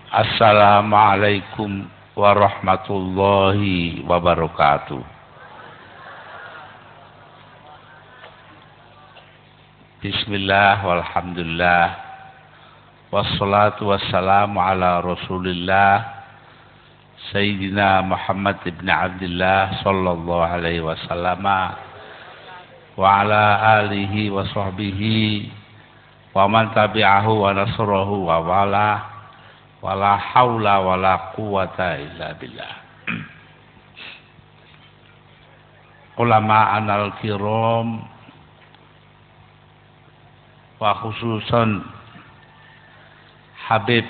Assalamualaikum warahmatullahi wabarakatuh. Bismillah walhamdulillah wassalatu wassalamu ala rasulillah Sayyidina Muhammad ibn Abdullah sallallahu alaihi wasallam wa ala alihi wa sahbihi wa man tabi'ahu wa nasrahu wa wala haula wala quwata illa billah. Ulama anal kiram wa khususan Habib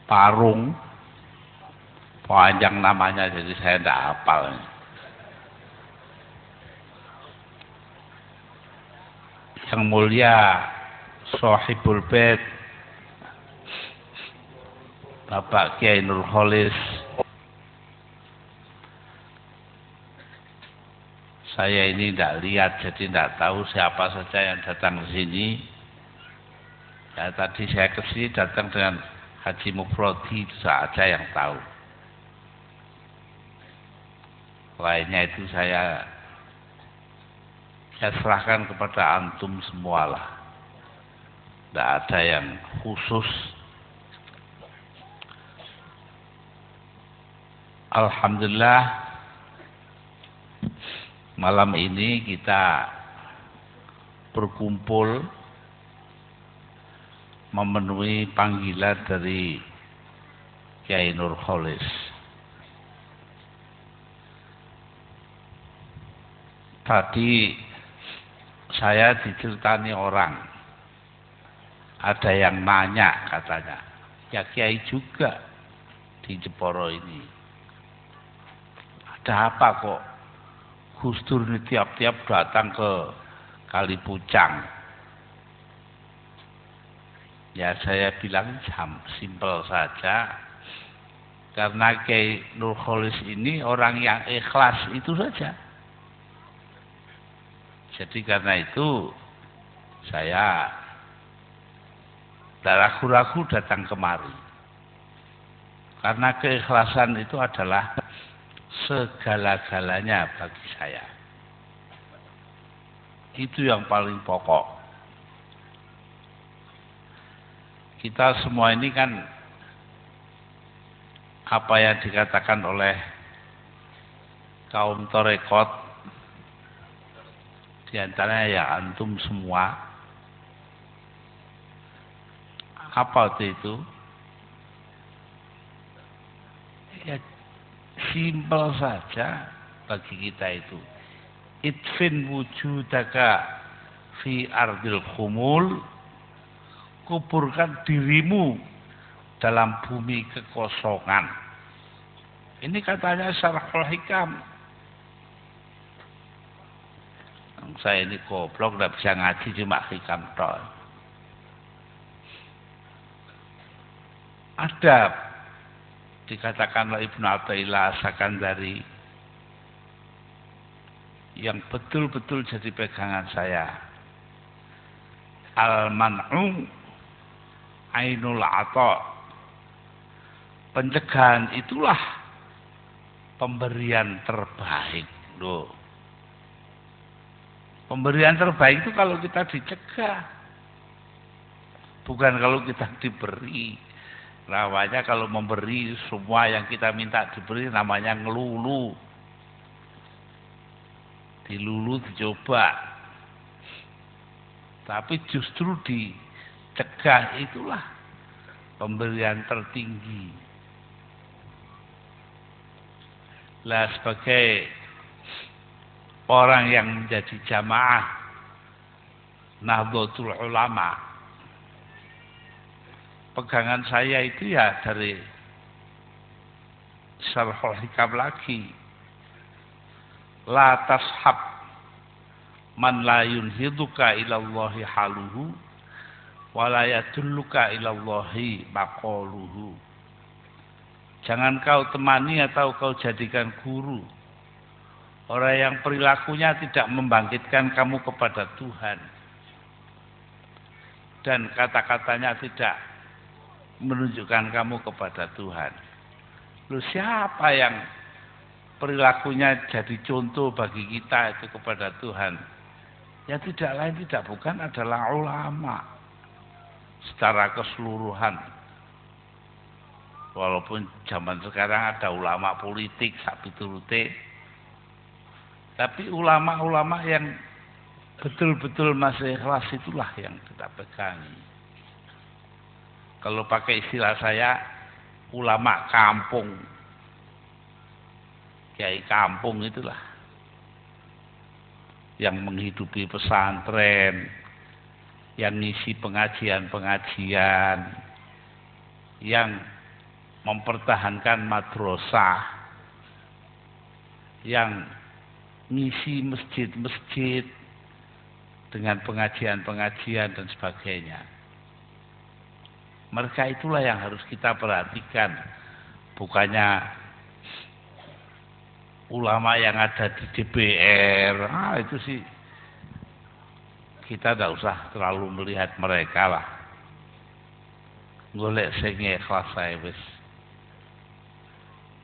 Parung, panjang namanya jadi saya tidak hafal. Yang mulia Sohibul Bait Bapak Kiai Nur Kholis, saya ini tidak lihat jadi tidak tahu siapa saja yang datang ke sini. Ya, tadi saya ke sini datang dengan Haji Mufrodi, itu saja yang tahu. Lainnya itu saya serahkan kepada antum semualah. Tidak ada yang khusus. Alhamdulillah malam ini kita berkumpul memenuhi panggilan dari Kiai Nur Kholis. Tadi saya diceritani orang, ada yang nanya katanya, ya Kiai juga di Jeporo ini. Ada apa kok Gus Dur ini tiap-tiap datang ke Kali Pucang? Ya saya bilang simpel saja. Karena Kiai Nur Kholis ini orang yang ikhlas, itu saja. Jadi karena itu saya tidak ragu-ragu datang kemari. Karena keikhlasan itu adalah segala-galanya bagi saya. Itu yang paling pokok. Kita semua ini kan apa yang dikatakan oleh kaum Torekot, diantaranya ya antum semua. Apa itu? Ya simpel saja bagi kita itu. Idfin wujudaka fi ardil khumul, kuburkan dirimu dalam bumi kekosongan. Ini katanya Syarhul Hikam. Saya ini goblok, tidak bisa ngaji, cuma hikam toh. Ada dikatakan oleh Ibnu Athaillah As-Sakandari yang betul-betul jadi pegangan saya. Al-man'u ainul ata. Pencegahan itulah pemberian terbaik. Loh. Pemberian terbaik itu kalau kita dicegah, bukan kalau kita diberi. Namanya kalau memberi, semua yang kita minta diberi namanya ngelulu. Dilulu, dicoba. Tapi justru dicegah itulah pemberian tertinggi. Lah sebagai orang yang menjadi jamaah Nahdlatul Ulama, pegangan saya itu ya dari Syarhul Hikam lagi. La tashab man la yunhiduka ilallahi haluhu wa la yadulluka ilallahi maqaluhu. Jangan kau temani atau kau jadikan guru orang yang perilakunya tidak membangkitkan kamu kepada Tuhan dan kata-katanya tidak menunjukkan kamu kepada Tuhan. Lu siapa yang perilakunya jadi contoh bagi kita itu kepada Tuhan? Ya tidak lain tidak bukan adalah ulama secara keseluruhan. Walaupun zaman sekarang ada ulama politik sapi turute, tapi ulama-ulama yang betul-betul masih ikhlas itulah yang kita pegangi. Kalau pakai istilah saya, ulama kampung, kiai kampung itulah yang menghidupi pesantren, yang ngisi pengajian-pengajian, yang mempertahankan madrasah, yang ngisi masjid-masjid dengan pengajian-pengajian dan sebagainya. Mereka itulah yang harus kita perhatikan, bukannya ulama yang ada di DPR. Itu sih kita tidak usah terlalu melihat mereka lah. Golek sing ikhlas saya wis.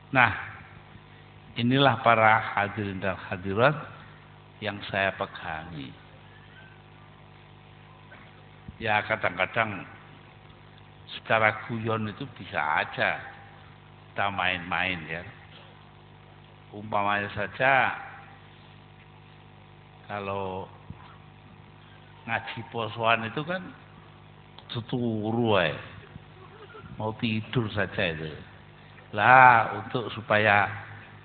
Nah, inilah para hadirin dan hadirat yang saya pegangi. Ya kadang-kadang secara guyon itu bisa aja kita main-main ya. Umpamanya saja kalau ngaji posoan itu kan turu ae. Mau tidur saja itu. Lah untuk supaya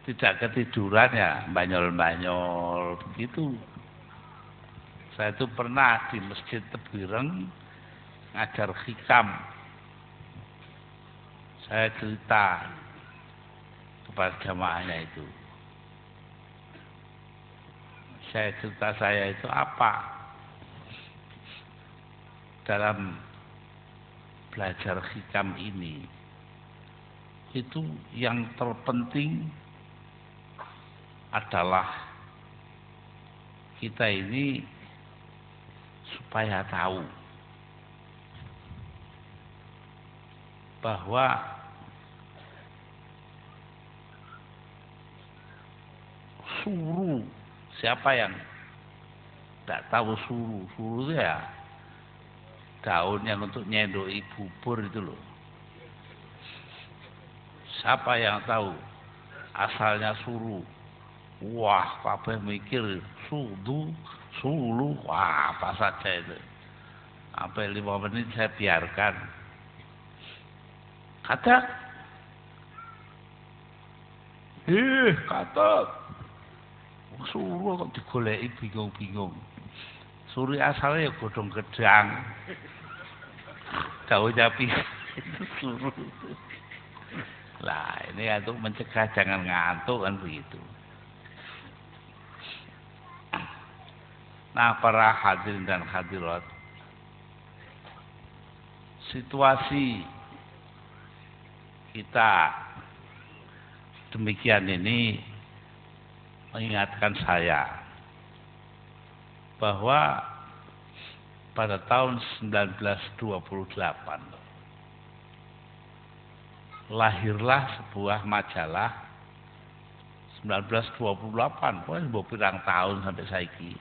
tidak ketiduran ya banyol-banyol begitu. Saya itu pernah di Masjid Tebireng ngajar hikam. Saya cerita kepada jamaahnya itu. Cerita saya itu apa? Dalam belajar hikam ini, itu yang terpenting adalah kita ini supaya tahu bahwa suruh, siapa yang tidak tahu suruh itu ya daun yang untuk nyendoki bubur itu loh. Siapa yang tahu asalnya suruh? Wah, kabeh mikir sulu, wah apa saja itu. Sampai 5 menit saya biarkan. Kata, suruh kok digoleki bingung-bingung. Suri asalnya ya godhong gedang. Daun japi itu suruh. Lah ini untuk mencegah jangan ngantuk kan begitu. Nah para hadirin dan hadirat, situasi kita demikian ini mengingatkan saya bahwa pada tahun 1928 lahirlah sebuah majalah 1928, pokoknya sebuah pirang tahun sampai saiki.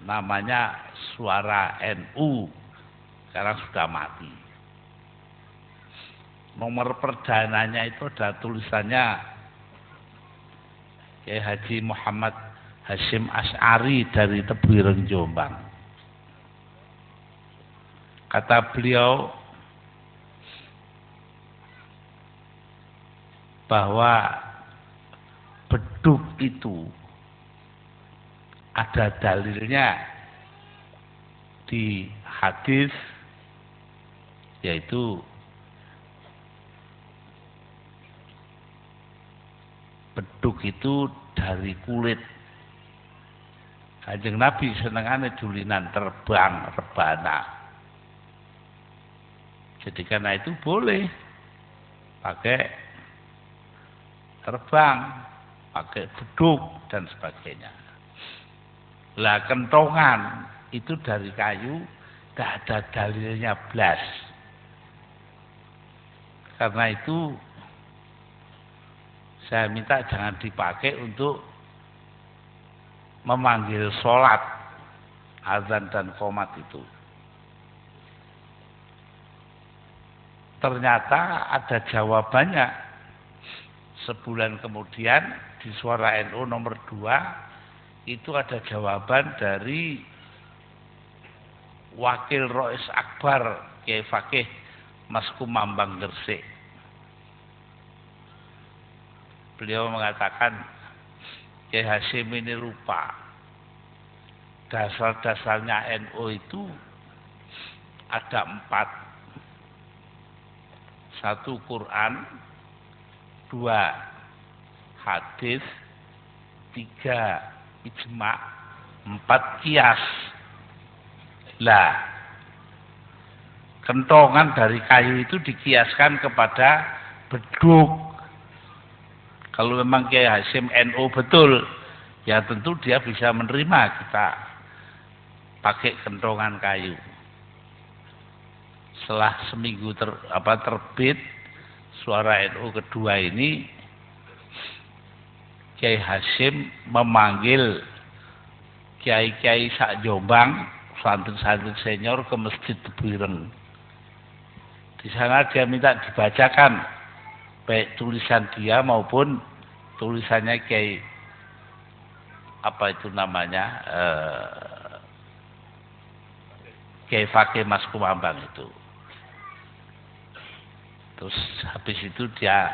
Namanya Suara NU, sekarang sudah mati. Nomor perdananya itu ada tulisannya Kiai Haji Muhammad Hasyim Asy'ari dari Tebireng Jombang. Kata beliau bahwa beduk itu ada dalilnya di hadis, yaitu beduk itu dari kulit. Kanjeng Nabi senengane dulinan terbang, rebana. Jadi karena itu boleh pakai terbang, pakai beduk dan sebagainya. Lah kentongan itu dari kayu, tidak ada dalilnya blas. Karena itu saya minta jangan dipakai untuk memanggil sholat, azan dan qomat itu. Ternyata ada jawabannya. Sebulan kemudian di Suara NU nomor 2 itu ada jawaban dari Wakil Rois Akbar Kiai Fakih Mas Kumambang Gresik. Beliau mengatakan Kiai Hasyim ini lupa. Dasar-dasarnya NU itu ada 4. 1 Quran, 2 hadis, 3 ijma', 4 kias. Lah, kentongan dari kayu itu dikiaskan kepada beduk. Kalau memang Kiai Hasyim NU betul, ya tentu dia bisa menerima kita pakai kentongan kayu. Setelah seminggu terbit Suara NU kedua ini, Kiai Hasyim memanggil kiai-kiai sak Jombang, santri-santri senior ke Masjid Tebireng. Di sana dia minta dibacakan baik tulisan dia maupun tulisannya Kiai Kiai Fakih Mas Kumambang itu. Terus habis itu dia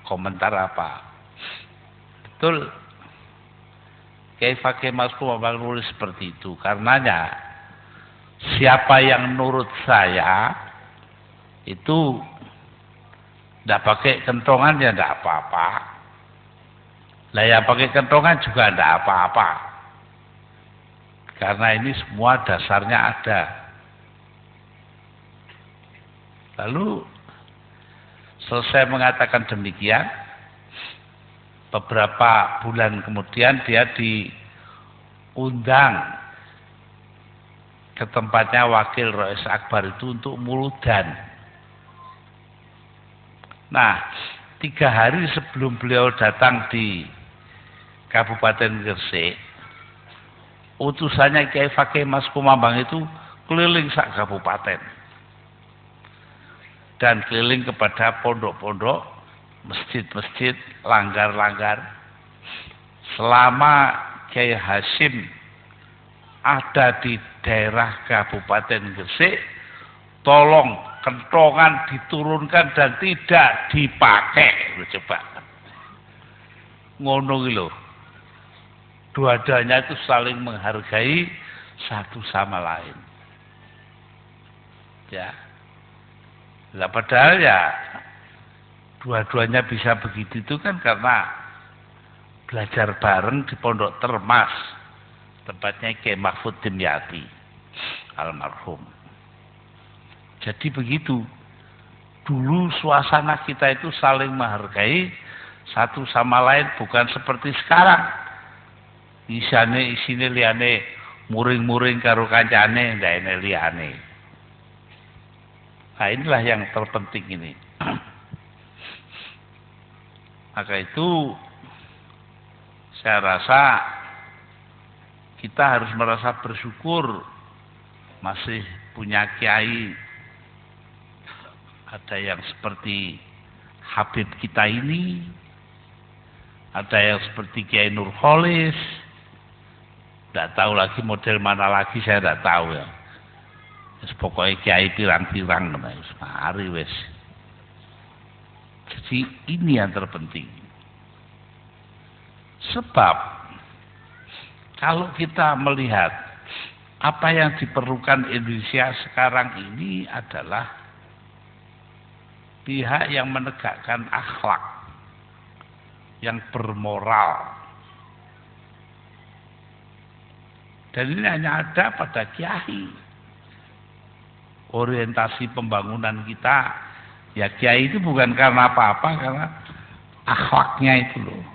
komentar apa? Betul, Kiai Fakih Mas Kumambang nulis seperti itu. Karenanya siapa yang nurut saya itu tidak pakai kentongan ya tidak apa-apa. Lah yang pakai kentongan juga tidak apa-apa. Karena ini semua dasarnya ada. Lalu selesai mengatakan demikian, beberapa bulan kemudian dia diundang ke tempatnya Wakil Rois Akbar itu untuk muludan. Nah, 3 hari sebelum beliau datang di Kabupaten Gresik, utusannya Kiai Fakih Mas Kumambang itu keliling sak kabupaten. Dan keliling kepada pondok-pondok, masjid-masjid, langgar-langgar. Selama Kiai Hasyim ada di daerah Kabupaten Gresik, tolong kentongan diturunkan dan tidak dipakai. Coba. Ngono iki lho. Dua-duanya itu saling menghargai satu sama lain. Ya. Lah padahal ya dua-duanya bisa begitu itu kan karena belajar bareng di Pondok Termas, tempatnya Kiai Mahfud Dimyati almarhum. Jadi begitu. Dulu suasana kita itu saling menghargai satu sama lain, bukan seperti sekarang. Isine liyane muring-muring karo kancane, ndak ene liyane. Nah, inilah yang terpenting ini. Maka itu saya rasa kita harus merasa bersyukur masih punya kiai. Ada yang seperti Habib kita ini, ada yang seperti Kiai Nurholis. Tidak tahu lagi model mana lagi, saya tidak tahu ya. Pokoknya kiai pirang-pirang mari wes. Jadi ini yang terpenting. Sebab kalau kita melihat apa yang diperlukan Indonesia sekarang ini adalah pihak yang menegakkan akhlak, yang bermoral. Dan ini hanya ada pada kiai. Orientasi pembangunan kita, ya kiai itu bukan karena apa-apa, karena akhlaknya itu loh.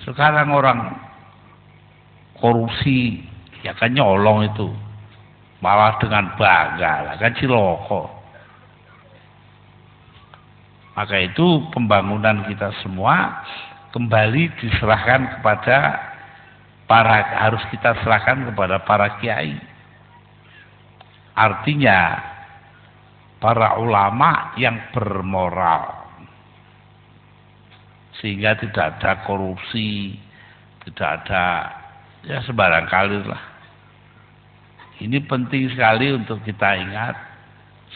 Sekarang orang korupsi, ya kan nyolong itu, malah dengan bangga lah, kan ciloko. Maka itu pembangunan kita semua kembali diserahkan kepada harus kita serahkan kepada para kiai. Artinya para ulama yang bermoral, sehingga tidak ada korupsi, tidak ada ya sembarang kali lah. Ini penting sekali untuk kita ingat,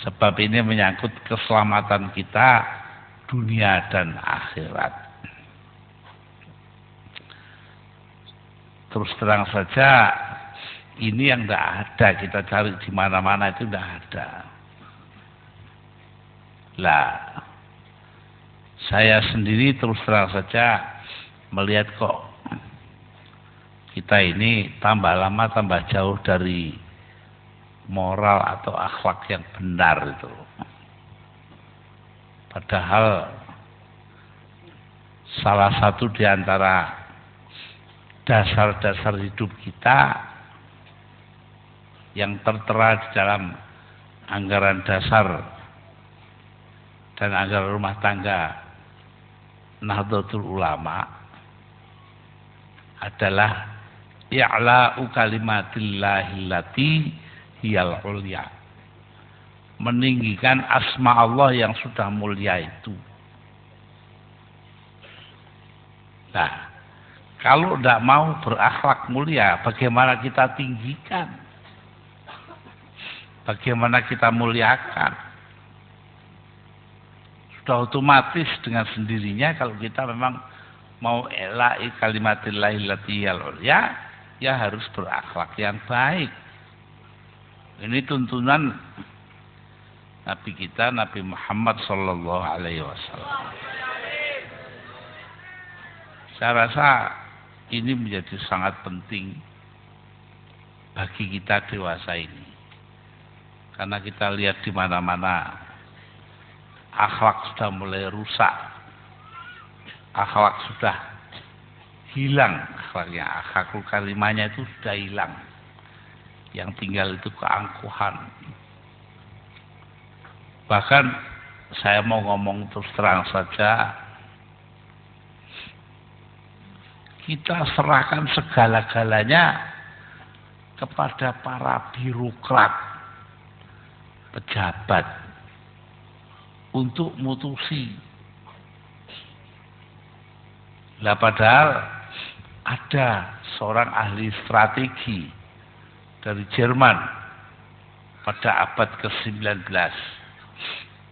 sebab ini menyangkut keselamatan kita dunia dan akhirat. Terus terang saja, ini yang tidak ada, kita cari di mana-mana itu tidak ada. Lah, saya sendiri terus terang saja melihat kok kita ini tambah lama tambah jauh dari moral atau akhlak yang benar itu. Padahal salah satu di antara dasar-dasar hidup kita yang tertera di dalam anggaran dasar dan anggaran rumah tangga Nahdlatul Ulama adalah i'la'u kalimatillahil lati hiyal ulya, meninggikan asma Allah yang sudah mulia itu. Nah, kalau tidak mau berakhlak mulia, bagaimana kita tinggikan? Bagaimana kita muliakan? Sudah otomatis dengan sendirinya kalau kita memang mau ila'i kalimatillahil lati hiyal ulya, ya harus berakhlak yang baik. Ini tuntunan Nabi kita, Nabi Muhammad sallallahu alaihi wasallam. Saya rasa ini menjadi sangat penting bagi kita dewasa ini. Karena kita lihat di mana-mana akhlak sudah mulai rusak. Akhlak sudah hilang akhlaknya, akhlakul karimahnya itu sudah hilang. Yang tinggal itu keangkuhan. Bahkan saya mau ngomong terus terang saja, kita serahkan segala-galanya kepada para birokrat, pejabat untuk mutusi. Lah padahal ada seorang ahli strategi dari Jerman pada abad ke-19,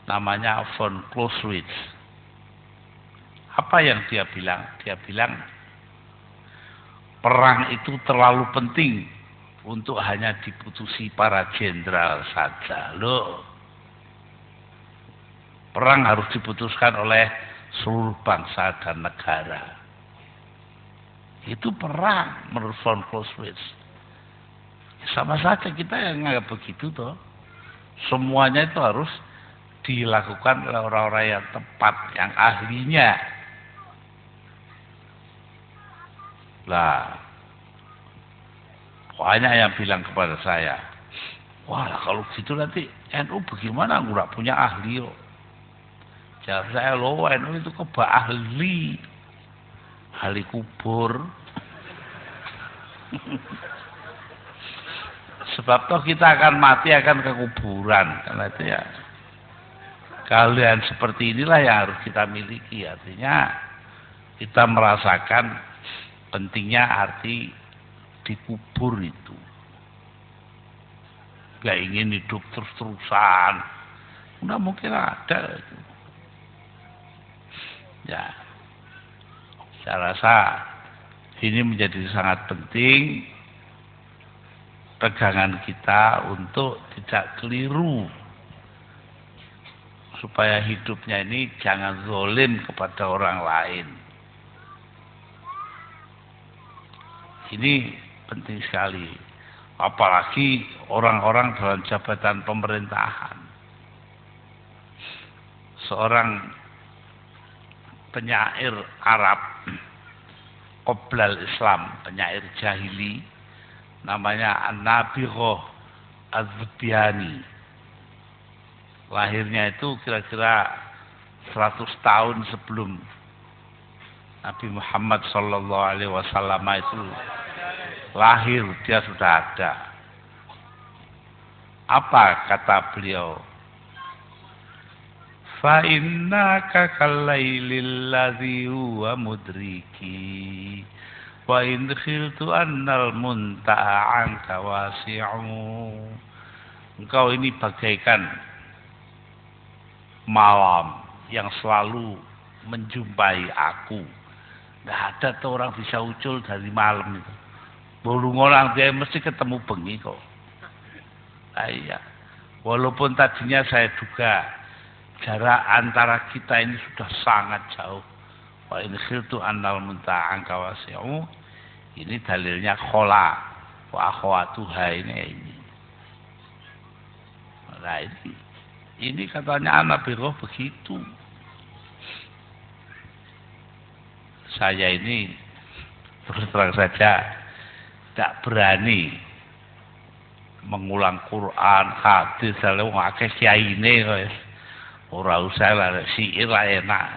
namanya von Clausewitz. Apa yang dia bilang? Dia bilang perang itu terlalu penting untuk hanya diputusi para jenderal saja. Loh, perang harus diputuskan oleh seluruh bangsa dan negara. Itu perang menurut von Clausewitz. Sama saja kita yang nggak begitu toh. Semuanya itu harus dilakukan oleh orang-orang yang tepat, yang ahlinya. Lah, banyak yang bilang kepada saya, wah kalau gitu nanti NU bagaimana nggak punya ahli yo. Jawab saya, loh NU itu ahli kubur. Sebab toh kita akan mati, akan ke kuburan. Karena itu ya kalian seperti inilah yang harus kita miliki. Artinya kita merasakan pentingnya arti dikubur itu. Gak ingin hidup terus-terusan. Nggak mungkin ada. Ya, saya rasa ini menjadi sangat penting pegangan kita untuk tidak keliru, supaya hidupnya ini jangan zalim kepada orang lain. Ini penting sekali, apalagi orang-orang dalam jabatan pemerintahan. Seorang penyair Arab qoblal Islam, penyair jahili, namanya An-Nabighoh Az-Zubyani. Lahirnya itu kira-kira 100 tahun sebelum Nabi Muhammad Sallallahu Alaihi Wasallam itu lahir, dia sudah ada. Apa kata beliau? Fa innaka kalailil ladzi huwa mudriki wa in khiltu annal munta'a anka wasi'u. Engkau ini bagaikan malam yang selalu menjumpai aku. Tidak ada tuh orang bisa ucul dari malam itu. Burung orang dia mesti ketemu bengi kok. Iya. Walaupun tadinya saya duga jarak antara kita ini sudah sangat jauh. Wa in khiltu annal munta'a anka wasi'u. Ini dalilnya khola wa akhwatuha ini. Nah ini katanya Nabi Roh begitu. Saya ini terus terang saja tidak berani mengulang Quran, hadis, kalau akeh kiyaine kok. Ora usah lah, syair lah enak.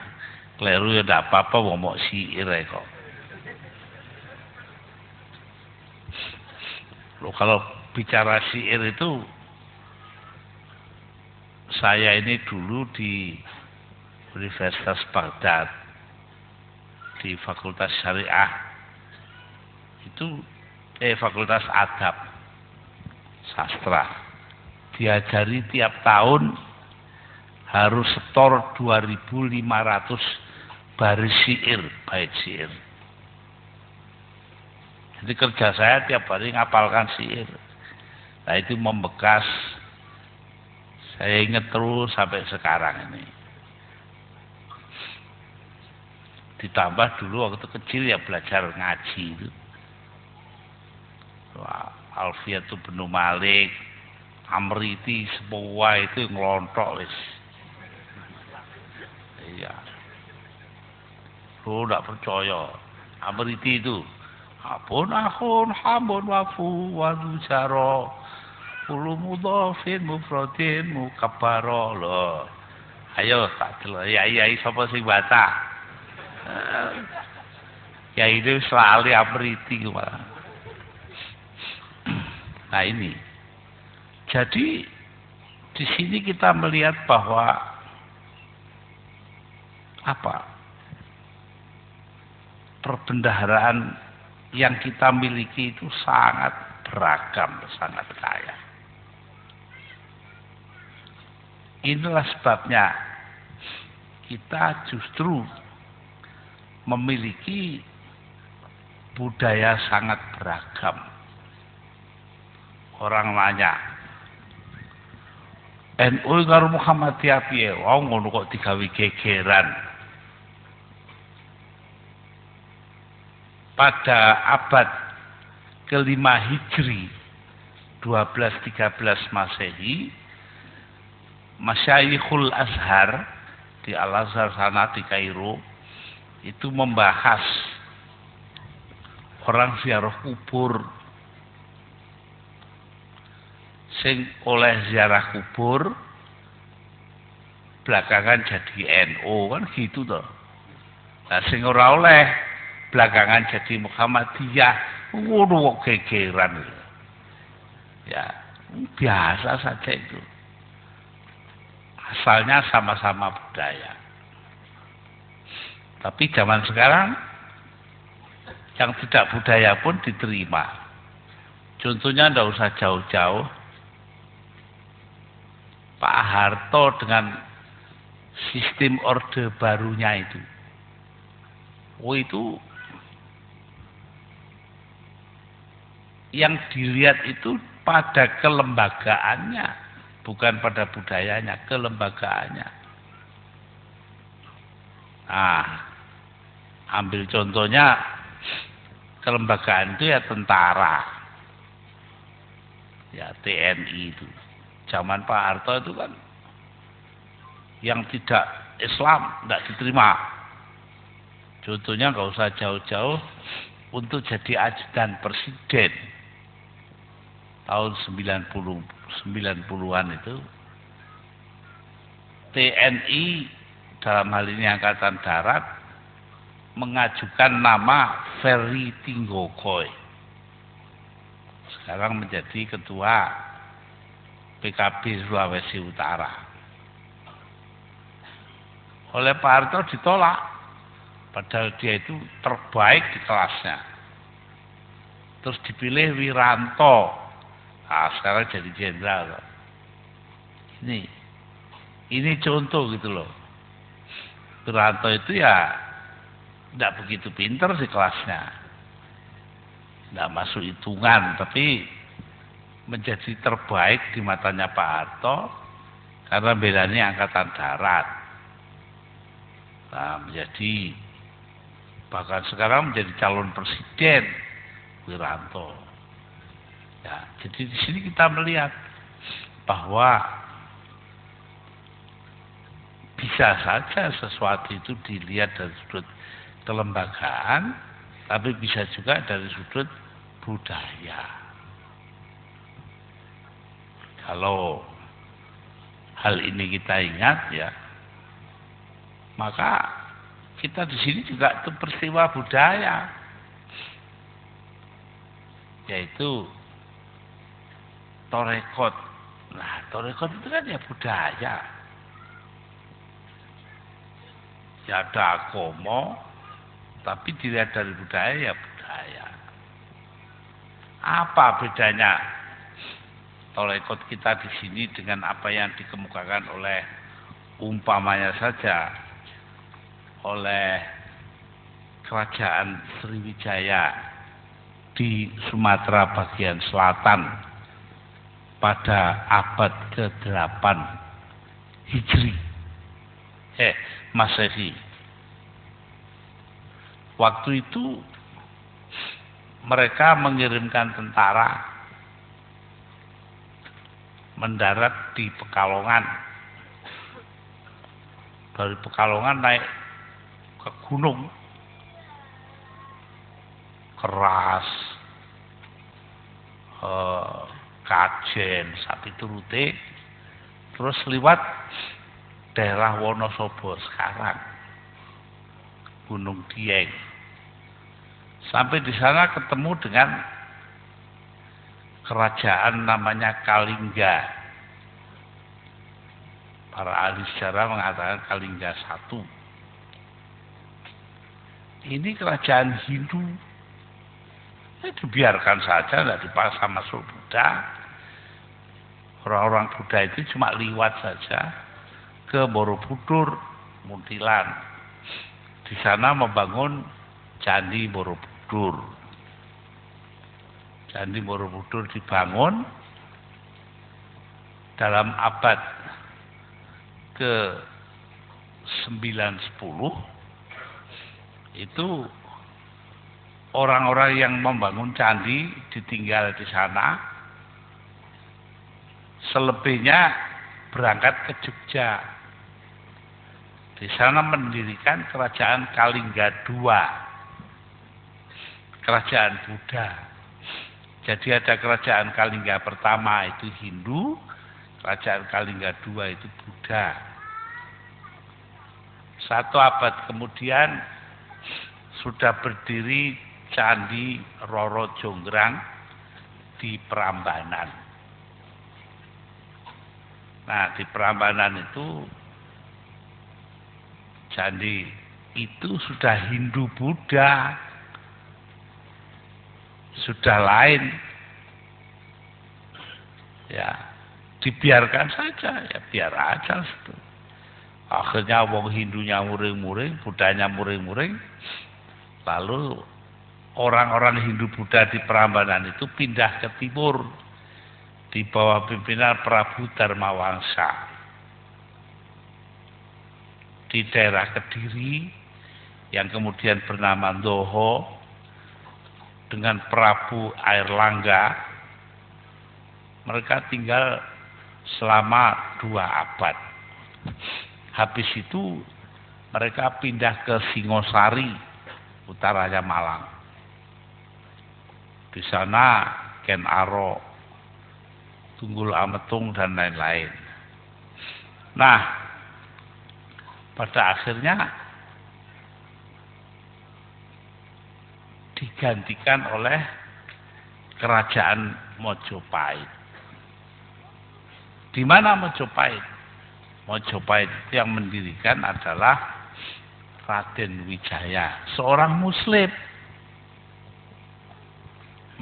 Kleru ya tidak apa-apa ngomong syair kok. Loh, kalau bicara syair itu, saya ini dulu di Universitas Baghdad di Fakultas Syariah itu Fakultas Adab Sastra diajari tiap tahun harus setor 2.500 baris syair, bait syair. Jadi kerja saya tiap hari ngapalkan syair. Nah itu membekas. Saya ingat terus sampai sekarang ini. Ditambah dulu waktu kecil ya belajar ngaji itu. Alfiatul Ibnu Malik, Amriti, semua itu ngelontok wis. Iya. Lu enggak percaya. Amriti itu Abun akhun hamun wafu wadujaro ulu mudhafin mufradin mukabbaro. Loh. Ayo tak delok yai sapa sing baca? Ya ini selalu Amriti malah. Nah ini. Jadi di sini kita melihat bahwa apa? Perbendaharaan yang kita miliki itu sangat beragam, sangat kaya. Inilah sebabnya kita justru memiliki budaya sangat beragam. Orang nanya, NU karo Muhammadiyah piye? Wong ngono kok digawe gegeran. Pada abad ke-5 Hijri 12-13 Masehi, Masyayikhul Azhar di Al-Azhar sana di Kairo itu membahas orang ziarah kubur. Sing oleh ziarah kubur belakangan jadi NU kan gitu toh. Nah sing ora oleh belakangan jadi Muhammadiyah, ngono kok gegeran. Ya, biasa saja itu. Asalnya sama-sama budaya. Tapi zaman sekarang yang tidak budaya pun diterima. Contohnya tidak usah jauh-jauh. Pak Harto dengan sistem orde barunya itu. Oh itu yang dilihat itu pada kelembagaannya, bukan pada budayanya, kelembagaannya. Nah, ambil contohnya kelembagaan itu ya tentara, ya TNI itu. Zaman Pak Harto itu kan yang tidak Islam tidak diterima. Contohnya nggak usah jauh-jauh untuk jadi ajudan presiden tahun 90-an itu TNI dalam hal ini Angkatan Darat, mengajukan nama Ferry Tinggokoy. Sekarang menjadi ketua PKB Sulawesi Utara. Oleh Pak Harto ditolak, padahal dia itu terbaik di kelasnya. Terus dipilih Wiranto. Nah, sekarang jadi jenderal. Ini contoh gitu loh. Wiranto itu ya tidak begitu pinter di kelasnya, tidak masuk hitungan, tapi menjadi terbaik di matanya Pak Harto karena bedanya Angkatan Darat. Nah, menjadi bahkan sekarang menjadi calon presiden Wiranto. Ya, jadi di sini kita melihat bahwa bisa saja sesuatu itu dilihat dari sudut kelembagaan, tapi bisa juga dari sudut budaya. Kalau hal ini kita ingat ya, maka kita di sini juga itu peristiwa budaya, yaitu torekot. Nah, torekot itu kan ya budaya. Ya ada agama, tapi dilihat dari budaya ya budaya. Apa bedanya torekot kita di sini dengan apa yang dikemukakan oleh umpamanya saja oleh Kerajaan Sriwijaya di Sumatera bagian selatan pada abad ke-8 Hijri Masehi. Waktu itu mereka mengirimkan tentara mendarat di Pekalongan. Dari Pekalongan naik ke gunung Keras, Kajen, Sapi Turute, terus lewat daerah Wonosobo sekarang, Gunung Dieng. Sampai di sana ketemu dengan kerajaan namanya Kalingga. Para ahli sejarah mengatakan Kalingga I. Ini kerajaan Hindu. Dibiarkan saja, tidak dipaksa masuk Buddha. Orang-orang Buddha itu cuma liwat saja ke Borobudur, Muntilan. Di sana membangun Candi Borobudur. Candi Borobudur dibangun dalam abad ke-9-10. Itu orang-orang yang membangun candi ditinggal di sana. Selebihnya berangkat ke Jogja. Di sana mendirikan kerajaan Kalingga II, kerajaan Buddha. Jadi ada kerajaan Kalingga pertama itu Hindu, kerajaan Kalingga II itu Buddha. 1 abad kemudian sudah berdiri Candi Roro Jonggrang di Prambanan. Nah, di Prambanan itu candi itu sudah Hindu Buddha, sudah lain. Ya, dibiarkan saja, ya biar aja. Akhirnya wong Hindunya muring-muring, Buddhanya muring-muring. Lalu orang-orang Hindu Buddha di Prambanan itu pindah ke timur di bawah pimpinan Prabu Dharmawangsa. Di daerah Kediri yang kemudian bernama Ndoho dengan Prabu Airlangga, mereka tinggal selama 2 abad. Habis itu mereka pindah ke Singosari, utaranya Malang. Di sana Ken Arok, Tunggul Ametung dan lain-lain. Nah, pada akhirnya digantikan oleh kerajaan Mojopahit. Di mana Mojopahit? Mojopahit itu yang mendirikan adalah Raden Wijaya, seorang Muslim.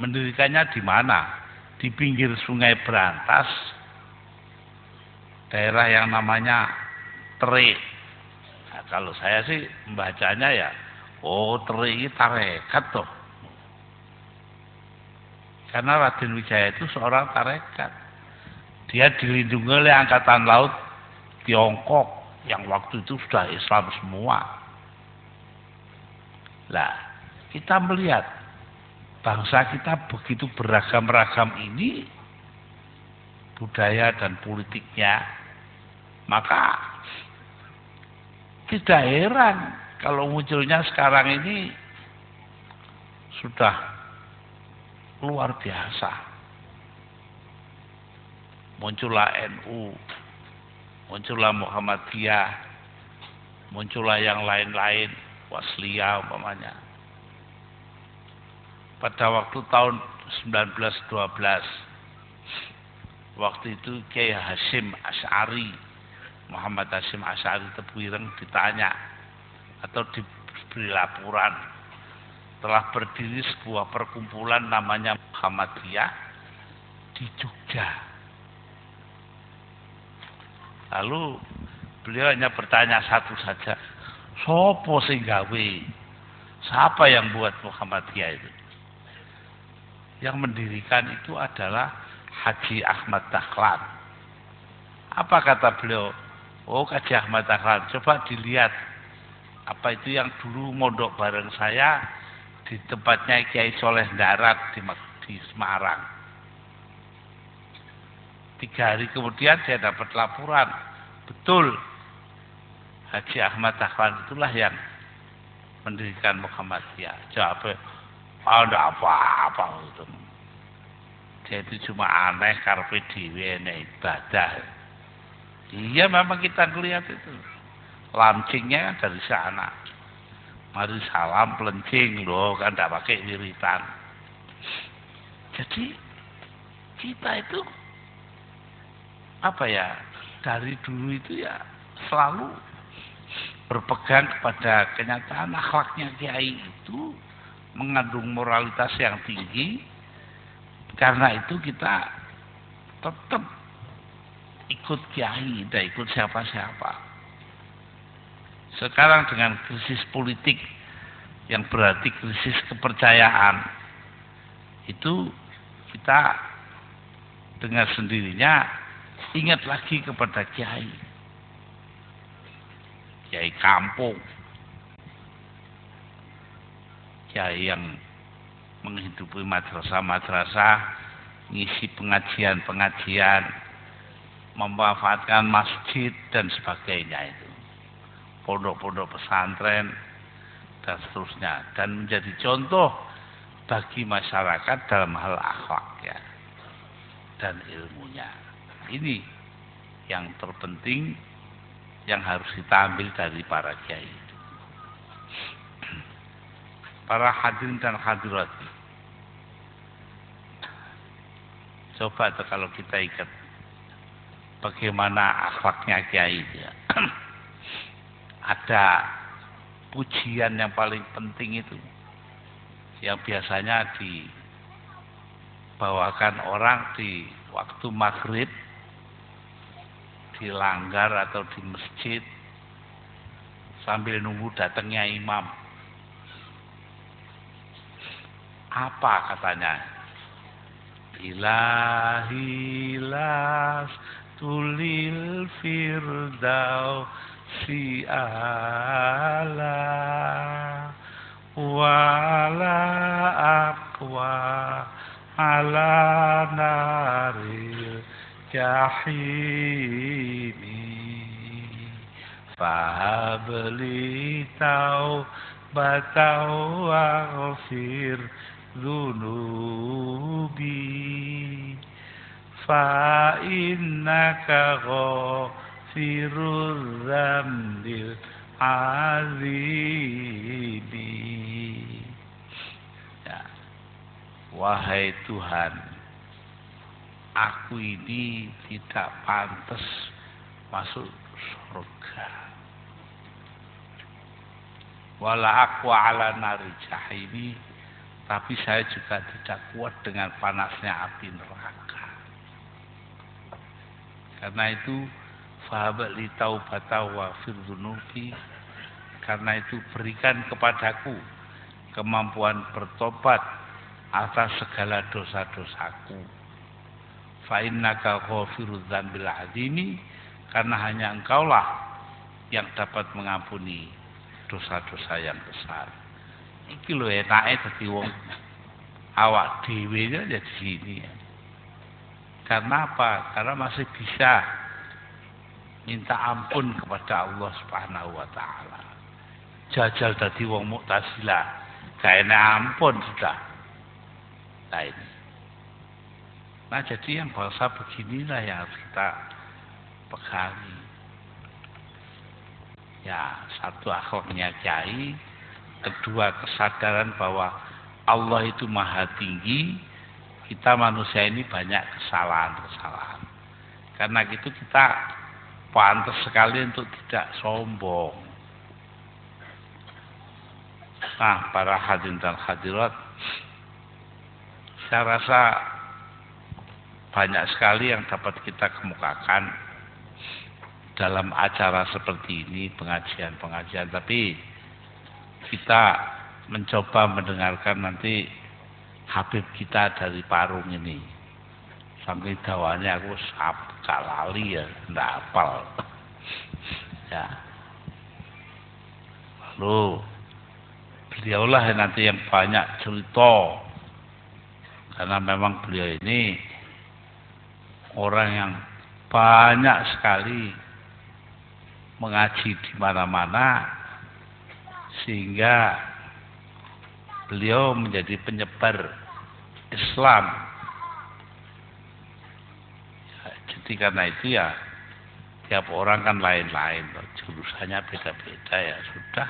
Mendirikannya di mana? Di pinggir Sungai Berantas, daerah yang namanya Terik. Nah, kalau saya sih membacanya ya, Terik itu tarekat toh. Karena Raden Wijaya itu seorang tarekat. Dia dilindungi oleh Angkatan Laut Tiongkok yang waktu itu sudah Islam semua. Lah, kita melihat bangsa kita begitu beragam-ragam ini budaya dan politiknya, maka tidak heran kalau munculnya sekarang ini sudah luar biasa. Muncullah NU, muncullah Muhammadiyah, muncullah yang lain-lain, Wasliyah umpamanya. Pada waktu tahun 1912, waktu itu Kiai Hasyim Asy'ari, Muhammad Hasyim Asy'ari Tebuireng ditanya atau diberi laporan telah berdiri sebuah perkumpulan namanya Muhammadiyah di Jogja. Lalu beliau hanya bertanya satu saja, sopo sing gawe? Siapa yang buat Muhammadiyah itu? Yang mendirikan itu adalah Haji Ahmad Dahlan. Apa kata beliau? Haji Ahmad Dahlan, coba dilihat apa itu yang dulu mondok bareng saya di tempatnya Kiai Soleh Darat di Semarang. 3 hari kemudian saya dapat laporan, betul Haji Ahmad Dahlan itulah yang mendirikan Muhammadiyah. Jawabnya, enggak apa-apa itu. Dia itu cuma aneh karpe dhewe ibadah. Iya memang kita lihat itu. Lancingnya dari sana. Mari salam pelencing loh, kan enggak pakai wiritan. Jadi kita itu dari dulu itu ya selalu berpegang kepada kenyataan akhlaknya kiai itu mengandung moralitas yang tinggi. Karena itu kita tetap ikut kiai, tidak ikut siapa-siapa. Sekarang dengan krisis politik yang berarti krisis kepercayaan, itu kita dengan sendirinya ingat lagi kepada kiai kampung, kiai yang menghidupi madrasah-madrasah, ngisi pengajian-pengajian, memanfaatkan masjid dan sebagainya itu, pondok-pondok pesantren dan seterusnya, dan menjadi contoh bagi masyarakat dalam hal akhlaknya dan ilmunya. Ini yang terpenting yang harus kita ambil dari para kiai. Para hadirin dan hadirat, coba tuh kalau kita ingat bagaimana akhlaknya kiai ya. Ada pujian yang paling penting itu yang biasanya dibawakan orang di waktu maghrib, di langgar atau di masjid sambil nunggu datangnya imam. Apa katanya? Ilahilas tulil firdau si ala wala aqwa ala naril jahimi fahabli taubatau waghfir dhunubi fa innaka firuz zambil azibi. Ya. Wahai Tuhan, aku ini tidak pantas masuk surga. Wala aku ala nari jahimi, tapi saya juga tidak kuat dengan panasnya api neraka. Karena itu fahabak li taubata wa firdzunubi, karena itu berikan kepadaku kemampuan bertobat atas segala dosa-dosaku. Fa innaka ghafirudz dzambil azimi, karena hanya engkaulah yang dapat mengampuni dosa-dosa yang besar. Iki lho enake dadi wong awak dhewe ya di sini. Karena apa? Karena masih bisa minta ampun kepada Allah Subhanahu wa taala. Jajal dadi wong Mu'tazilah, gak enak ampun sudah. Nah ini. Nah jadi yang bahasa beginilah yang harus kita pegangi. Ya, satu akhlaknya kiai, kedua kesadaran bahwa Allah itu maha tinggi, kita manusia ini banyak kesalahan-kesalahan. Karena itu kita pantas sekali untuk tidak sombong. Nah, para hadirin dan hadirat, saya rasa banyak sekali yang dapat kita kemukakan dalam acara seperti ini, pengajian-pengajian. Tapi kita mencoba mendengarkan nanti Habib kita dari Parung ini. Sampai dawannya aku gak lali ya, ndak hafal. Ya. Lalu beliaulah nanti yang banyak cerita, karena memang beliau ini orang yang banyak sekali mengaji di mana-mana, sehingga beliau menjadi penyebar Islam. Ya, jadi karena itu ya tiap orang kan lain-lain, jurusannya beda-beda, ya sudah,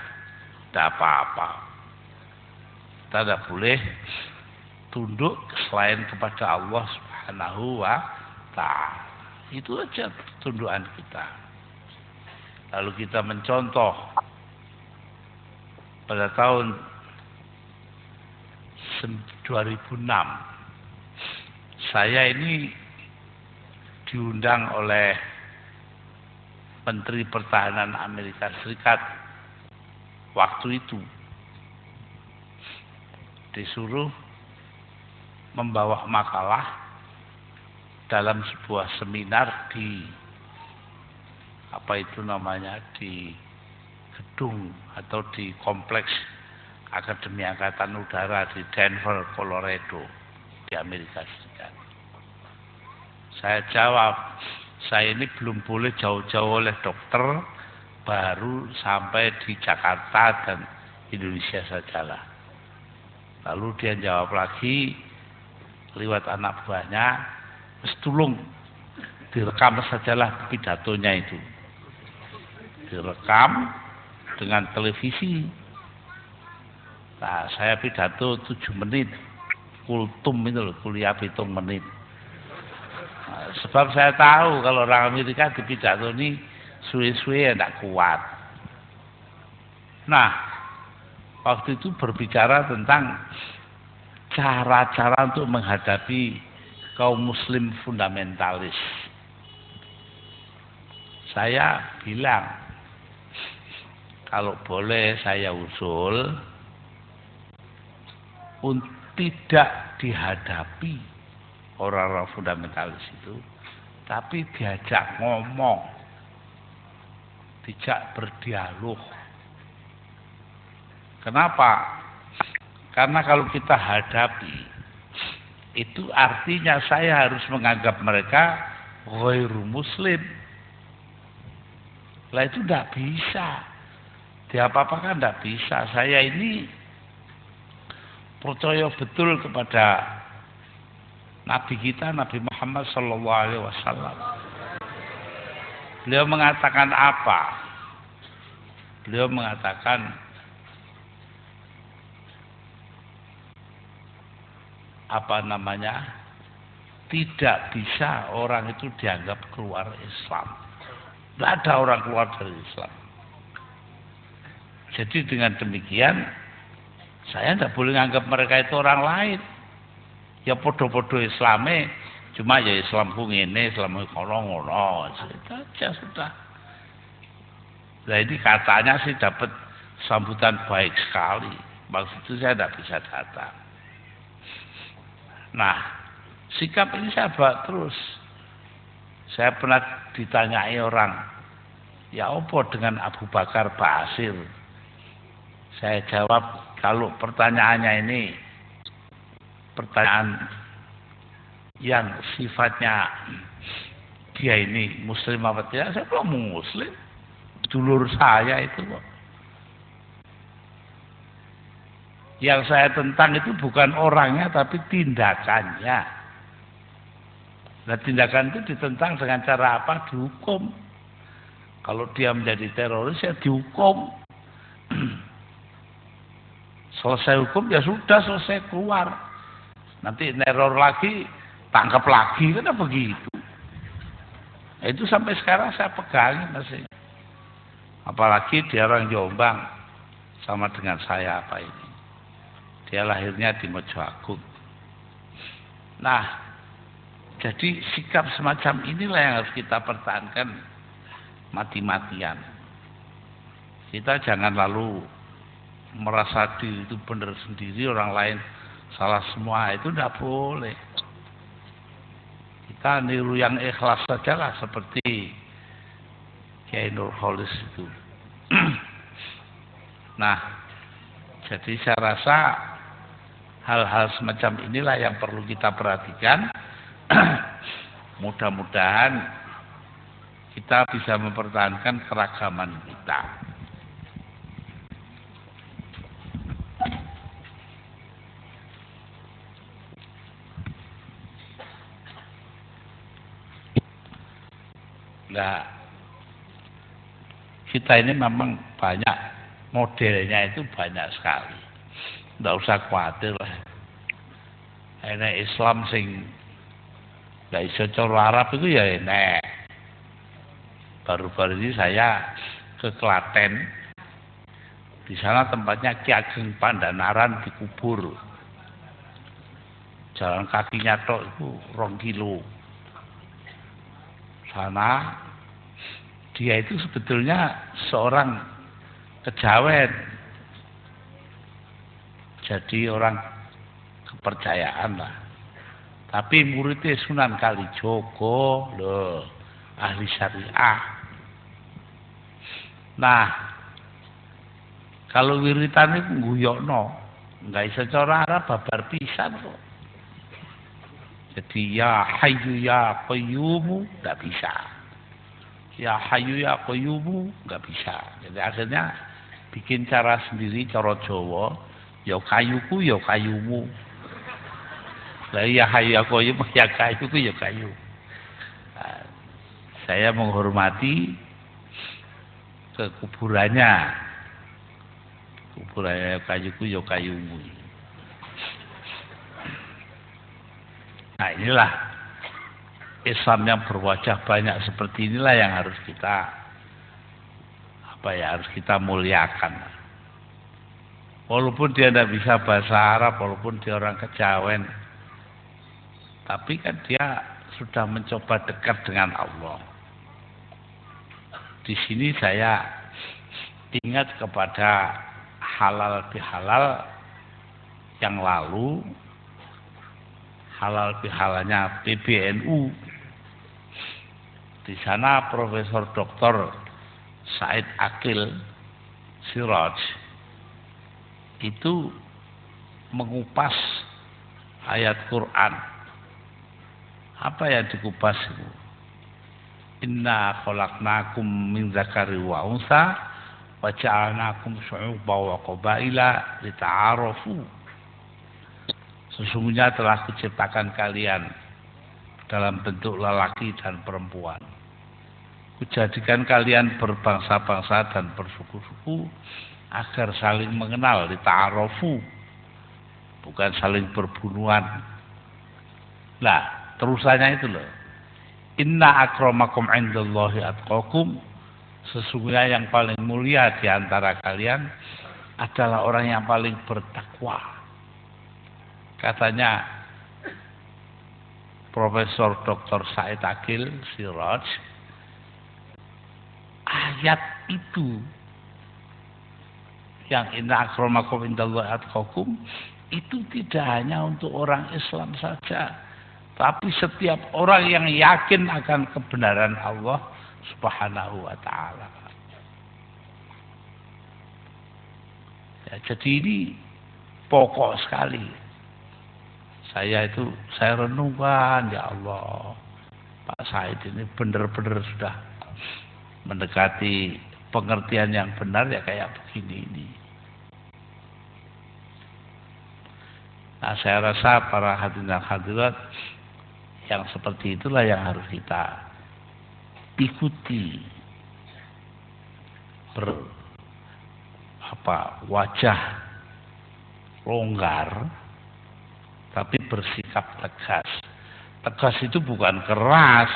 tidak apa-apa. Kita tidak boleh tunduk selain kepada Allah Subhanahu wa ta'ala. Itu aja tundukan kita. Lalu kita mencontoh pada tahun 2006 saya ini diundang oleh Menteri Pertahanan Amerika Serikat waktu itu, disuruh membawa makalah dalam sebuah seminar di di gedung atau di kompleks Akademi Angkatan Udara di Denver, Colorado, di Amerika Serikat. Saya jawab, saya ini belum boleh jauh-jauh oleh dokter, baru sampai di Jakarta dan Indonesia sajalah. Lalu dia jawab lagi lewat anak buahnya, "Wis tulung direkam sajalah pidatonya itu." Direkam dengan televisi. Nah, saya pidato 7 menit, kultum itu loh, kuliah hitung menit. Nah, sebab saya tahu kalau orang Amerika di pidato ini suwe-suwe ya tidak kuat. Nah, waktu itu berbicara tentang cara-cara untuk menghadapi kaum muslim fundamentalis. Saya bilang, kalau boleh saya usul untuk tidak dihadapi orang-orang fundamentalis itu, tapi diajak ngomong, dijak berdialog. Kenapa? Karena kalau kita hadapi, itu artinya saya harus menganggap mereka ghairu muslim. Lah itu tidak bisa. Diapa-apakan tidak bisa. Saya ini percaya betul kepada Nabi kita, Nabi Muhammad SAW. Beliau mengatakan apa? Beliau mengatakan tidak bisa orang itu dianggap keluar Islam. Tidak ada orang keluar dari Islam. Jadi dengan demikian saya tidak boleh menganggap mereka itu orang lain. Ya podo-podo Islame, cuma ya Islamku ngene, Islamku ngono-ngono, sudah. Nah ini katanya sih dapat sambutan baik sekali. Maksud itu saya tidak bisa datang. Nah, sikap ini saya bawa terus. Saya pernah ditanyai orang, ya apa dengan Abu Bakar Basir? Saya jawab, kalau pertanyaannya ini pertanyaan yang sifatnya dia ini muslim apa tidak, saya belum muslim. Dulur saya itu kok. Yang saya tentang itu bukan orangnya tapi tindakannya. Nah tindakan itu ditentang dengan cara apa? Dihukum. Kalau dia menjadi teroris ya dihukum. Selesai hukum ya sudah, selesai keluar. Nanti neror lagi, tangkap lagi, kan begitu. Nah, itu sampai sekarang saya pegang masih. Apalagi dia orang Jombang, sama dengan saya apa ini. Dia lahirnya di Mojoagung. Nah, jadi sikap semacam inilah yang harus kita pertahankan mati-matian. Kita jangan lalu merasa diri itu benar sendiri, orang lain salah semua, itu tidak boleh. Kita niru yang ikhlas sajalah seperti Kiai Nurholis itu. Nah, jadi saya rasa hal-hal semacam inilah yang perlu kita perhatikan. Mudah-mudahan kita bisa mempertahankan keragaman kita. Nah, kita ini memang banyak modelnya, itu banyak sekali. Tidak usah khawatir lah. Ini Islam sing nggak bisa cara Arab itu ya enak. Baru-baru ini saya ke Klaten. Di sana tempatnya Ki Ageng Pandanaran dikubur. Jalan kakinya tok itu 2 kilo. Sana dia itu sebetulnya seorang kejawen. Jadi orang kepercayaan lah. Tapi muridnya Sunan Kalijogo loh, ahli syariah. Nah, kalau wiritan itu guyokno, nggak bisa cara Arab babar pisan kok. Jadi ya Hayyu ya Qayyum nggak bisa. Ya Hayyu ya Qayyum nggak bisa. Jadi akhirnya bikin cara sendiri, cara Jawa. Ya kayuku ya kayumu. Lah ya Hayyu ya Qayyum ya kayuku ya kayu. Nah, saya menghormati ke kuburannya. Kuburannya kayuku ya kayumu. Nah inilah Islam yang berwajah banyak seperti inilah yang harus kita harus kita muliakan. Walaupun dia tidak bisa bahasa Arab, walaupun dia orang kejawen, tapi kan dia sudah mencoba dekat dengan Allah. Di sini saya ingat kepada halal bihalal yang lalu, halal bihalalnya PBNU. Di sana Profesor Dr. Said Akil Siraj itu mengupas ayat Quran. Apa yang dikupas itu? Inna khalaqnakum min dzakari wa unsa wa ja'alnakum syu'uban wa qabaila lita'arafu. Sesungguhnya telah kuciptakan kalian dalam bentuk lelaki dan perempuan. Kujadikan kalian berbangsa-bangsa dan bersuku-suku agar saling mengenal, lita'arofu, bukan saling berbunuhan. Nah, terusannya itu loh. Inna akramakum indallahi atqakum. Sesungguhnya yang paling mulia di antara kalian adalah orang yang paling bertakwa. Katanya Profesor Dr. Said Akil Siraj, ayat itu yang inna akramakum indallahi atqakum itu tidak hanya untuk orang Islam saja, tapi setiap orang yang yakin akan kebenaran Allah Subhanahu wa ta'ala. Ya, jadi ini pokok sekali. Saya renungkan, ya Allah, Pak Said ini benar-benar sudah mendekati pengertian yang benar ya kayak begini ini. Nah, saya rasa para hadirin dan hadirat yang seperti itulah yang harus kita ikuti. Wajah longgar tapi bersikap tegas. Tegas itu bukan keras.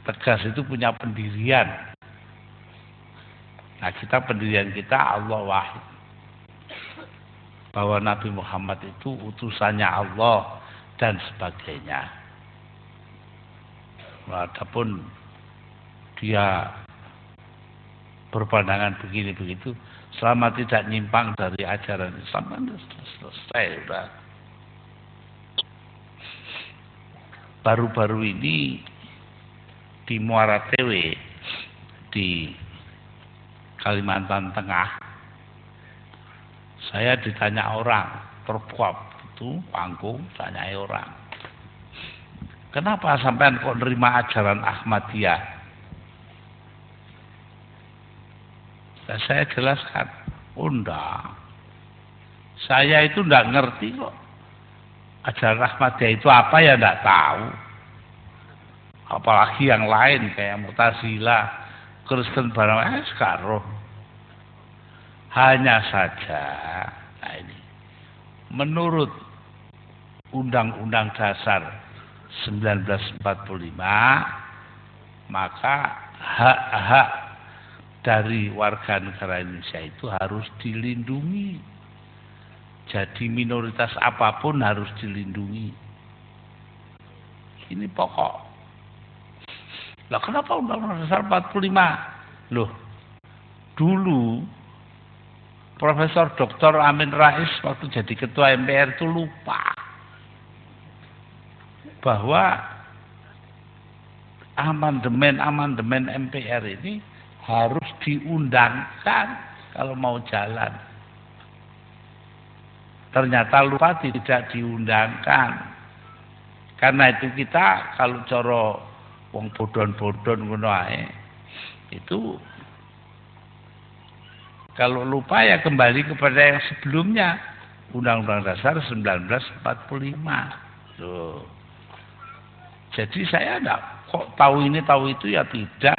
Tegas itu punya pendirian. Nah, pendirian kita Allah wahid. Bahwa Nabi Muhammad itu utusannya Allah dan sebagainya. Walaupun dia berpandangan begini begitu, selama tidak nyimpang dari ajaran Islam kan selesai udah. Baru-baru ini di Muara Tewe di Kalimantan Tengah, saya ditanya orang, terbuat itu panggung, tanyai orang, kenapa sampean kok nerima ajaran Ahmadiyah? Dan saya jelaskan, enggak, saya itu enggak ngerti kok ajaran Ahmadiyah itu apa ya enggak tahu. Apalagi yang lain kayak Mu'tazilah, Kristen barang sekarang. Hanya saja, nah ini, menurut Undang-Undang Dasar 1945, maka hak-hak dari warga negara Indonesia itu harus dilindungi. Jadi minoritas apapun harus dilindungi. Ini pokok. Lah kenapa Undang-Undang Dasar 45? Loh, dulu Profesor Dr. Amin Rais waktu jadi ketua MPR itu lupa bahwa amandemen MPR ini harus diundangkan kalau mau jalan. Ternyata lupa tidak diundangkan. Karena itu kita kalau coro wong bodon-bodon ngono ae itu kalau lupa ya kembali kepada yang sebelumnya, Undang-Undang Dasar 1945. Loh. Jadi saya enggak kok tahu ini tahu itu ya tidak.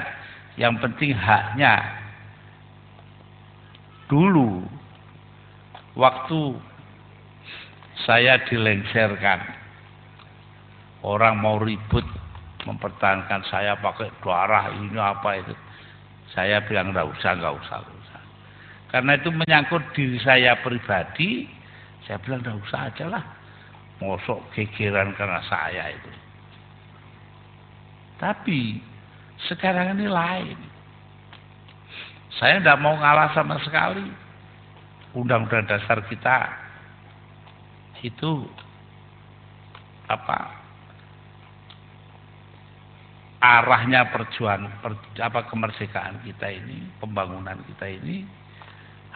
Yang penting haknya. Dulu waktu saya dilengserkan, orang mau ribut mempertahankan saya pakai darah ini apa itu. Saya bilang enggak usah. Karena itu menyangkut diri saya pribadi, saya bilang enggak usah aja lah. Mosok gegeran karena saya itu. Tapi sekarang ini lain. Saya enggak mau ngalah sama sekali. Undang-Undang Dasar kita itu arahnya kemerdekaan kita ini, pembangunan kita ini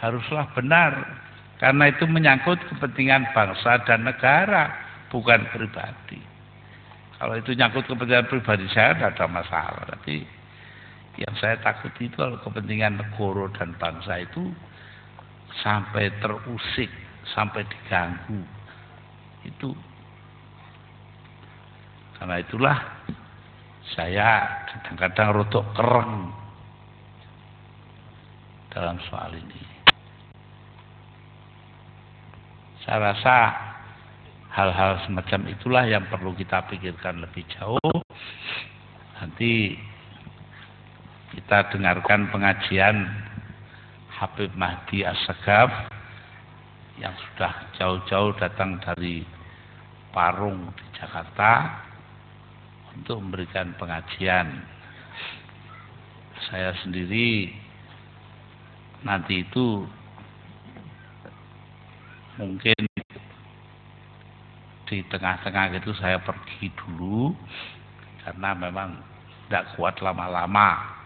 haruslah benar, karena itu menyangkut kepentingan bangsa dan negara, bukan pribadi. Kalau itu nyangkut kepentingan pribadi saya tidak ada masalah, tapi yang saya takut itu kalau kepentingan negara dan bangsa itu sampai terusik, sampai diganggu. Itu karena itulah Saya kadang-kadang rotok kereng dalam soal ini. Saya rasa hal-hal semacam itulah yang perlu kita pikirkan lebih jauh. Nanti kita dengarkan pengajian Habib Mahdi Assegaf yang sudah jauh-jauh datang dari Parung di Jakarta untuk memberikan pengajian. Saya sendiri nanti itu mungkin di tengah-tengah itu saya pergi dulu karena memang tidak kuat lama-lama.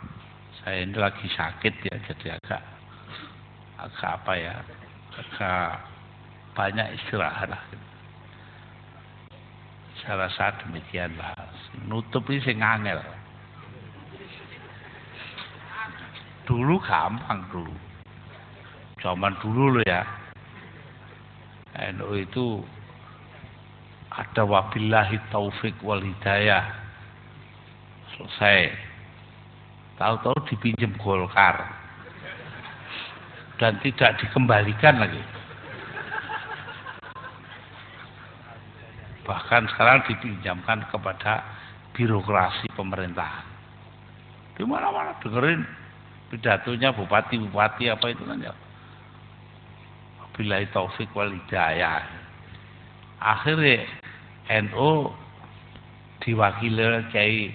Saya ini lagi sakit ya, jadi agak banyak istirahat. Saya rasa demikianlah. Nutup ini sing angel. Dulu gampang dulu. Zaman dulu loh ya. NU itu ada wabillahi taufik wal hidayah. Selesai. Tahu-tahu dipinjam Golkar. Dan tidak dikembalikan lagi. Bahkan sekarang dipinjamkan kepada birokrasi pemerintahan. Di mana-mana dengerin pidatonya bupati-bupati apa itu kan ya. Wabillahi taufik wal hidayah. Akhirnya NU diwakili Kiai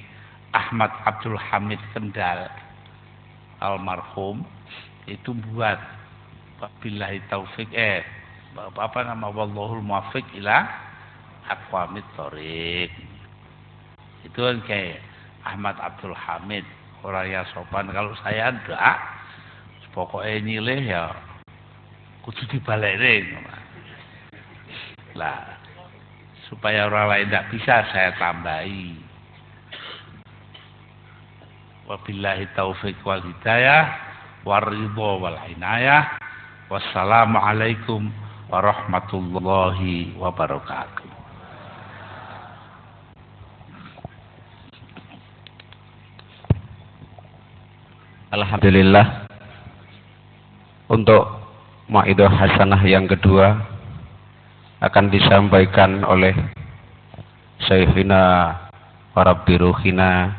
Ahmad Abdul Hamid Kendal almarhum itu buat wabillahi taufik wallahul muwaffiq ila aqwamit thoriq. Itu kan kayak Ahmad Abdul Hamid, orang yang sopan. Kalau saya ndak, pokoknya nyilih ya kudu dibalekin. Lah supaya orang lain tidak bisa saya tambahi. Wabillahi taufik wal hidayah waridho wal inayah. Wassalamualaikum warahmatullahi wabarakatuh. Alhamdulillah. Untuk Maidah Hasanah yang kedua akan disampaikan oleh Syekhina wa Rabbi Ruhina